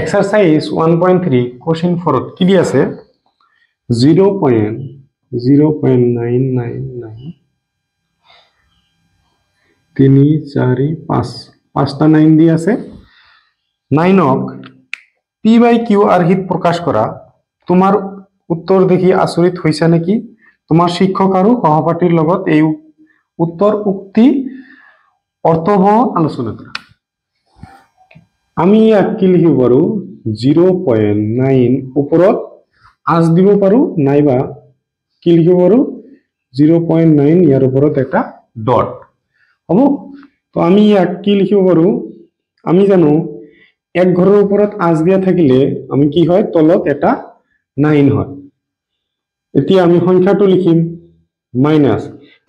Exercise 1.3 question 4 কি দি আছে 0.0999 3 4 5 পাঁচটা 9 দি আছে 9ক p by q আৰ্হিত প্ৰকাশ কৰা তোমাৰ উত্তৰ দেখি আচৰিত হৈছা নেকি তোমাৰ শিক্ষক আৰু সহপাঠীৰ লগত এই উত্তৰ উক্তি অৰ্থবহ আলোচনা কৰা আমি ইয়াক কি লিখিব পাৰো 0.9 ওপৰত আজ দিব পাৰো নাইবা কি লিখিব পাৰো 0.9 ইয়াৰ ওপৰত এটা ডট হ'ব তো আমি ইয়াক কি লিখিব পাৰো আমি জানো এক ঘৰৰ ওপৰত আজ দিয়া থাকিলে আমি কি হয় তলত এটা 9 হয় এতিয়া আমি সংখ্যাটো লিখিম মাইনাস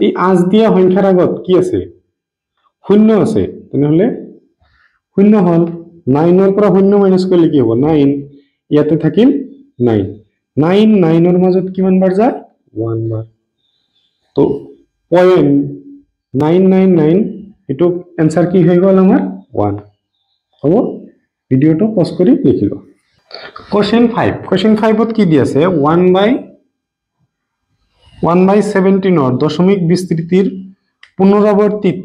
এই আজ দিয়া সংখ্যাৰ আগত কি আছে শূন্য আছে তেনেহলে শূন্য হল 9 পৰা শূন্য মাইনাস কৰিলে কি হ'ব 9 ইয়াতে থাকিল 9 9 9 মাজত কিমান বাৰ যায় 1 বাৰ তো 0.999 এটো आंसर কি হৈ গল আমাৰ 1 হ'ব ভিডিওটো পজ কৰি লিখি ল কোশ্চেন 5 ত কি দি আছে 1/17 ৰ দশমিক বিস্তৃতিৰ পুনৰাবৰ্তিত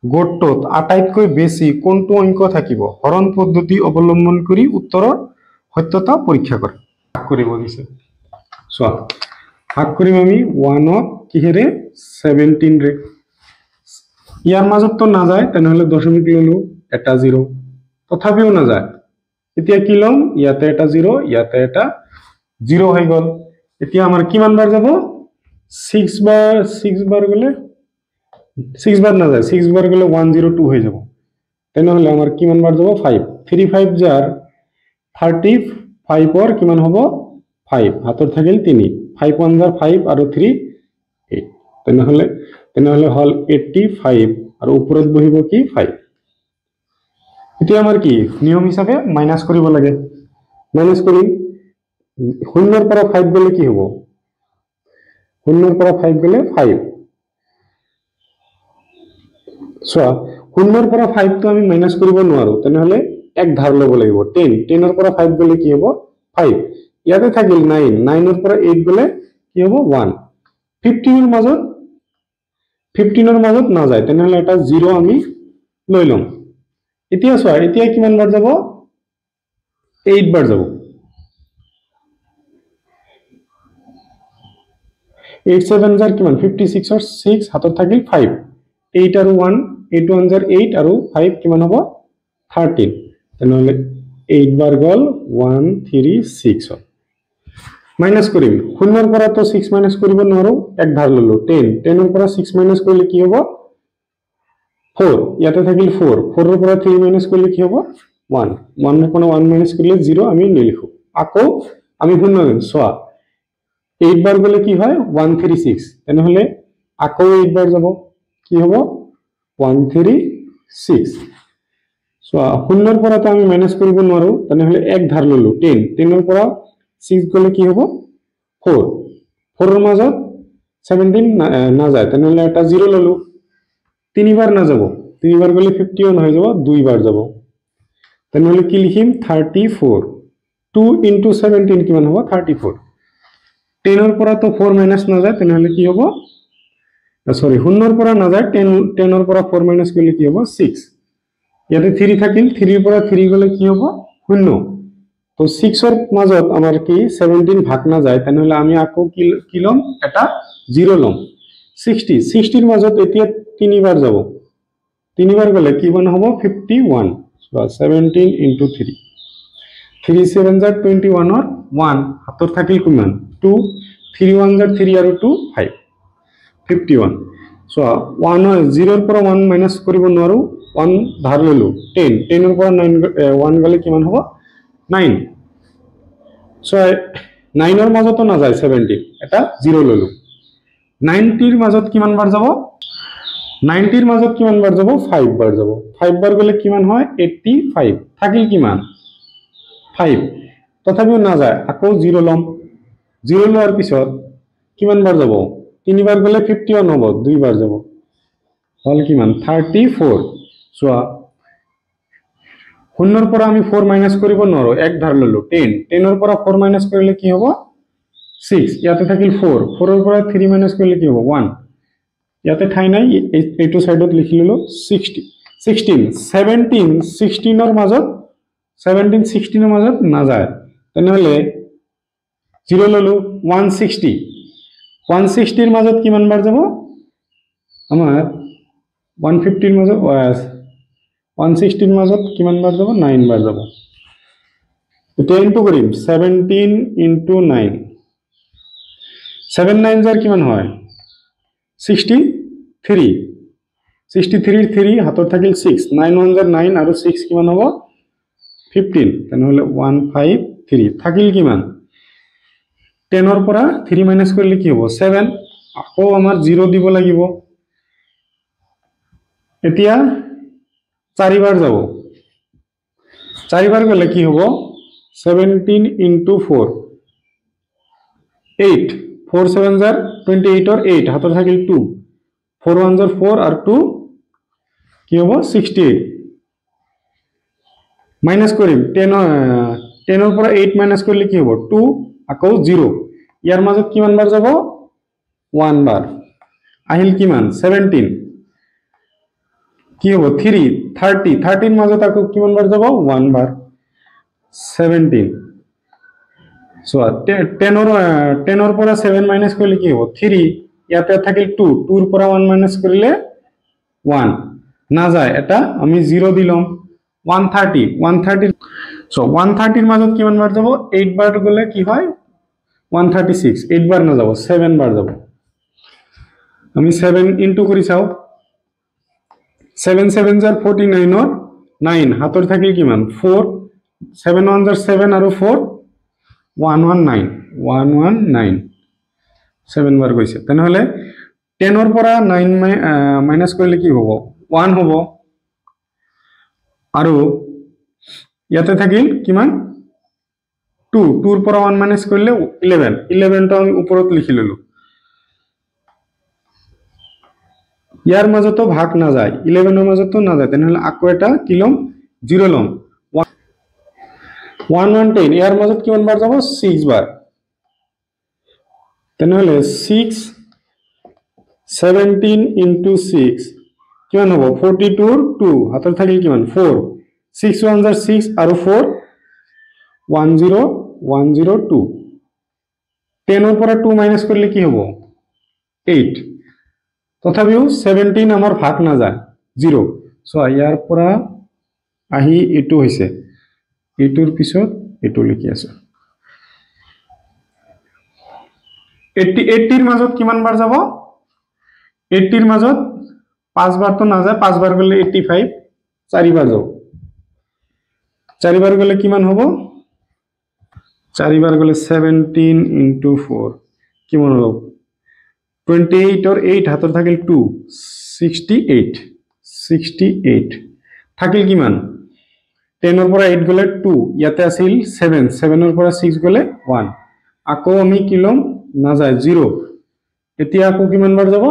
গড়টোত আটাইতকৈ বেছি কোনটো অংক থাকিব হৰণ পদ্ধতি অৱলম্বন কৰি উত্তৰৰ সত্যতা পৰীক্ষা কৰা ভাগ কৰিব দিছে চোৱা ভাগ কৰিম আমি 1 ক কিহেৰে 17 ৰে ইয়াৰ মাজত তো না যায় তেনেহলে দশমিক ললো এটা 0 তথাপিও না যায় এতিয়া কি লম ইয়াতে এটা 0 ইয়াতে এটা 0 হৈ গল এতিয়া আমাৰ কিমান বাৰ যাব 6 বাৰ গলে 6 বাৰ না যায় 6 বাৰ গলে 102 হৈ যাব তেনেহলে আমাৰ কিমান বাৰ যাব 5 3 5 জাৰ 35 ৰ কিমান হ'ব 5 হাতৰ থাকিল 3 5 1 জাৰ 5 আৰু 3 8 তেনেহলে হল 85 আৰু ওপৰত বহিব কি 5 এতিয়া আমাৰ কি নিয়ম হিচাপে মাইনাস কৰিব লাগে মাইনাস কৰি 0 পৰা 5 গলে কি হ'ব 0 পৰা 5 গলে 5 সো 0 পৰা 5 তো আমি মাইনাস কৰিব নোৱাৰো তেনেহলে এক ধাৰ লব লাগিব 10 ৰ পৰা 5 গলে কি হ'ব 5 ইয়াতে থাকিল 9 9 ৰ পৰা 8 গলে কি হ'ব 1 15 ৰ মাজত না যায় তেনেহলে এটা 0 আমি লৈ লম এতিয়া চোৱা এতিয়া কিমান বাৰ যাব 8 বাৰ যাব 8 7 জাৰ কিমান 56 ৰ 6 হাতত থাকিল 5 8 আৰু 1 8 1 জাৰ 8 আৰু 5 কিমান হ'ব 13 তেনেহলে 8 বাৰ গল 1 3 6 মাইনাস কৰিম 0 ৰ পৰা তো 6 মাইনাস কৰিব নোৱাৰো এক ধাৰ ললো 10 ৰ পৰা 6 মাইনাস কৰিলে কি হ'ব 4 ইয়াতে থাকিল 4 4 ৰ পৰা 3 মাইনাস কৰিলে কি হ'ব 1 1 ৰ পৰা 1 মাইনাস কৰিলে 0 আমি নিলিখো আকৌ আমি শূন্য চোৱা 8 বাৰ গলে কি হয় 136 তেনেহলে আকৌ 8 বাৰ যাব কি হ'ব 136 চোৱা 0 ৰ পৰা তো আমি মাইনাস কৰিব নোৱাৰো তেনেহলে এক ধাৰ ললো 10 ৰ পৰা 6 গলে কি হ'ব 4 4 ৰ মাজত 17 না যায় তেনেহলে এটা 0 ললো 3 বাৰ না যাব 3 বাৰ গলে 51 হৈ যাব 2 বাৰ যাব তেনেহলে কি লিখিম 34 2 into 17 কিমান হ'ব 34 10 ৰ পৰা তো 4 মাইনাস না যায় তেনেহলে কি হ'ব সৰি 0 ৰ পৰা না যায় 10 ৰ পৰা 4 মাইনাস কৰিলে কি হ'ব 6 ইয়াতে 3 থাকিল 3 ৰ পৰা 3 গলে কি হ'ব 0 তো 6 ৰ মাজত আমাৰ কি 17 ভাগ না যায় তেনেহলে আমি আকৌ কি লম এটা 0 লম 60 ৰ মাজত এতিয়া 3 বাৰ যাব 3 বাৰ গলে কি বন হ'ব 51 so 17 into 3 3 7 জাৰ 21 ৰ 1 হাতৰ থাকিল কিমান 2 3 1 জাৰ 3 আৰু 2 5 51 so 1 0 ৰ পৰা 1 মাইনাস কৰিব নোৱাৰো 1 ধাৰ ললো 10 ৰ পৰা 1 গলে কিমান হ'ব 9 so 9 ৰ মাজতো না যায় 17 এটা 0 ললো 90 ৰ মাজত কিমান বাৰ যাব 90 ৰ মাজত কিমান বাৰ যাব 5 বাৰ যাব 5 বাৰ গলে কিমান হয় 85 থাকিল কিমান 5 তথাপিও না যায় আকৌ 0 লম 0 লোৱাৰ পিছত কিমান বাৰ যাব 3 বাৰ গলে 51 হ'ব 2 বাৰ যাব হল কিমান 34 চোৱা শূন্যৰ পৰা আমি 4 মাইনাস কৰিব নোৱাৰো এক ধাৰ ললো 10 10ৰ পৰা 4 মাইনাস কৰিলে কি হ'ব 6 ইয়াতে থাকিল 4 4ৰ পৰা 3 মাইনাস কৰিলে কি হ'ব 1 ইয়াতে ঠাই নাই এইটো সাইডত লিখি ললো 16 17 16ৰ মাজত 17 16ৰ মাজত না যায় তেনেহলে 0 ললো 160 160ৰ মাজত কিমান বাৰ যাব আমাৰ 150ৰ মাজত 160ৰ মাজত কিমান বাৰ যাব 9 বাৰ যাব এটা ইনটু কৰিম 17 ইনটু 9 7 9 জাৰ কিমান হয় 63 63 3 হাতত থাকিল 6 9 1 জাৰ 9 আৰু 6 কিমান হ'ব 15 তেনেহলে 153 থাকিল কিমান 10 ৰ পৰা 3 মাইনাস কৰিলে কি হ'ব 7 আকৌ আমাৰ 0 দিব লাগিব এতিয়া 4 বাৰ যাব 4 বাৰ গলে কি হ'ব 17 into 4 8 4 7 jar 28 or 8 হাতত থাকিল 2 4 1 jar 4 আর 2 কি হ'ব 68 মাইনাস কৰিম 10 ৰ পৰা 8 মাইনাস কৰিলে কি হ'ব 2 আকৌ 0 ইয়াৰ মাজত কিমান বাৰ যাব 1 বাৰ আহিল কিমান 17 কি হ'ব 3 30 30 মাজত আকৌ কিমান বাৰ যাব 1 বাৰ 17 so 10 ৰ পৰা 7 মাইনাস কৰিলে কি হ'ব 3 ইয়াতে থাকিল 2 2 ৰ পৰা 1 মাইনাস কৰিলে 1 না যায় এটা আমি 0 দিলাম 130 so 130 ৰ মাজত কিমান বাৰ যাব 8 বাৰ গলে কি হয় 136 8 বাৰ না যাব 7 বাৰ যাব আমি 7 ইনটু কৰি চাও 7 7 jar 49 or 9 হাতৰ থাকিল কিমান 4 7 1 jar 7 আৰু 4 119 7 বাৰ গৈছে তেনেহলে 10 ৰ পৰা 9 মাইনাস কৰিলে কি হ'ব 1 হ'ব আৰু ইয়াতে থাকিল কিমান 2 2 ৰ পৰা 1 মাইনাস কৰিলে 11 টো আমি ওপৰত লিখি ললো ইয়াৰ মাজতো ভাগ না যায় 11 ৰ মাজতো না যায় তেনেহলে আকৌ এটা কি লম 0 লম 110 ইয়াৰ মাজত কিমান বাৰ যাব 6 বাৰ তেনেহলে 6 17 into 6 কিমান হ'ব 42 2 হাতত থাকিল কিমান 4 6 1 jar 6 আৰু 4 10102 10 ৰ পৰা 2 মাইনাস কৰিলে কি হ'ব 8 তথাপিও 17 আমাৰ ভাগ না যায় 0 সো ইয়াৰ পৰা আহি এটো হৈছে এটোৰ পিছত এটো লিখি আছে 80 ৰ মাজত কিমান বাৰ যাব 80 ৰ মাজত 5 বাৰ তো না যায় 5 বাৰ গলে 85 4 বাৰ যাব 4 বাৰ গলে কিমান হ'ব 4 বাৰ গলে 17 into 4 কিমান হ'ব 28 or 8 হাতত থাকিল 2 68 থাকিল কিমান 10 ৰ পৰা 8 গলে 2 ইয়াতে আছিল 7 7 ৰ পৰা 6 গলে 1 আকৌ আমি কিলম না যায় 0 এতিয়া আকৌ কিমান বাৰ যাব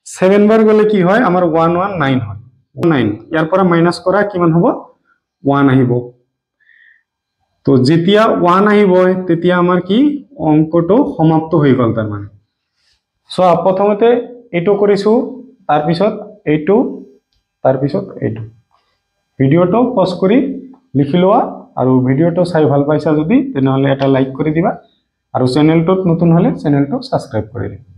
7 বাৰ গলে কি হয় আমাৰ 119 হয় 9 ইয়াৰ পৰা মাইনাস কৰা কিমান হ'ব 1 আহিব তো যেতিয়া 1 আহিব তেতিয়া আমাৰ কি অঙ্কটো সমাপ্ত হৈ গল তাৰ মানে সো প্ৰথমতে এটো কৰিছো তাৰ পিছত এইটো তাৰ পিছত এইটো ভিডিওটো পজ কৰি লিখি লোৱা আৰু ভিডিওটো চাই ভাল পাইছা যদি তেনেহলে এটা লাইক কৰি দিবা আৰু চেনেলটোত নতুন হলে চেনেলটো সাবস্ক্ৰাইব কৰি দিবা